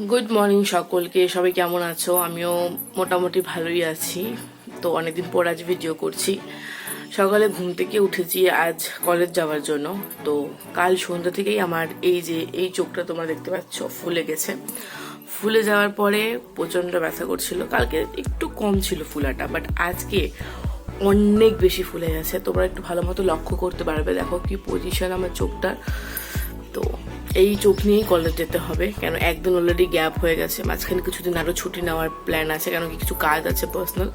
Good morning সকলকে। সবাই কেমন আছো? আমিও মোটামুটি ভালোই আছি। তো অনেকদিন পর আজ ভিডিও করছি। সকালে ঘুম থেকে উঠেছি আজ কলেজ যাওয়ার জন্য। তো কাল সন্ধ্যা থেকেই আমার এই চোখটা তোমরা দেখতে পাচ্ছ ফুলে গেছে। ফুলে যাওয়ার পরে প্রচণ্ড ব্যথা করছিল। কালকে একটু কম ছিল ফুলাটা, বাট আজকে অনেক বেশি ফুলে গেছে। তোমরা একটু ভালো মতো লক্ষ্য করতে পারবে, দেখো কি পজিশন আমার চোখটার। তো এই চোখ নিয়েই কলেজ যেতে হবে, কেন একদিন অলরেডি গ্যাপ হয়ে গেছে। মাঝখানে কিছুদিন আরও ছুটি নেওয়ার প্ল্যান আছে, কেন কি কিছু কাজ আছে পার্সোনাল।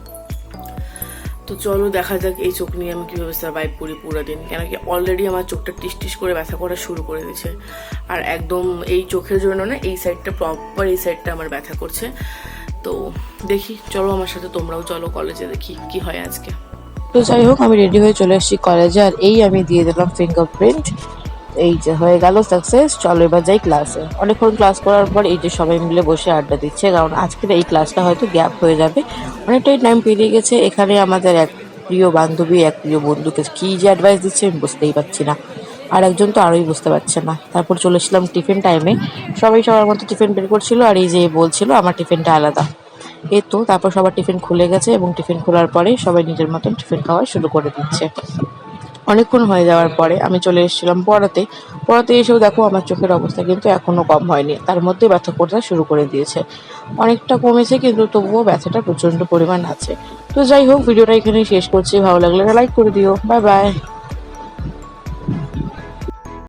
তো চলো দেখা যাক এই চোখ নিয়ে আমি কীভাবে সার্ভাইভ করি পুরো দিন, কেন কি অলরেডি আমার চোখটা টিস টিস করে ব্যথা করা শুরু করে দিয়েছে। আর একদম এই চোখের জন্য না, এই সাইডটা প্রপার এই সাইডটা আমার ব্যথা করছে। তো দেখি, চলো আমার সাথে তোমরাও চলো কলেজে, দেখি কি হয় আজকে। তো যাই হোক, আমি রেডি হয়ে চলে এসেছি কলেজে। আর এই আমি দিয়ে দিলাম ফিঙ্গারপ্রিন্ট। এই যে হয়ে গেল সাকসেস। চলো এবার যাই ক্লাসে। অনেকক্ষণ ক্লাস করার পর এই যে সবাই মিলে বসে আড্ডা দিচ্ছে, কারণ আজকের এই ক্লাসটা হয়তো গ্যাপ হয়ে যাবে, অনেকটাই টাইম পেরিয়ে গেছে। এখানে আমাদের এক প্রিয় বান্ধবী এক প্রিয় বন্ধুকে কি যে অ্যাডভাইস দিচ্ছে আমি বুঝতেই পারছি না, আর একজন তো আরোই বুঝতে পারছে না। তারপর চলে এসলাম টিফিন টাইমে। সবাই সবার মতো টিফিন বের করছিল, আর এই যে বলছিল আমার টিফিনটা আলাদা। এই তো তারপর সবার টিফিন খুলে গেছে, এবং টিফিন খোলার পরে সবাই নিজের মতন টিফিন খাওয়া শুরু করে দিচ্ছে। অনেকক্ষণ হয়ে যাওয়ার পরে আমি চলে এসেছিলাম পড়াতে এসেও দেখো আমার চোখের অবস্থা কিন্তু এখনো কম হয়নি, তার মধ্যে ব্যথা করতে শুরু করে দিয়েছে। অনেকটা কমেছে, কিন্তু তবুও ব্যথাটা প্রচন্ড পরিমাণ আছে। তো যাই হোক, ভিডিওটা এখানেই শেষ করছি। ভালো লাগলে লাইক করে দিও। Bye bye.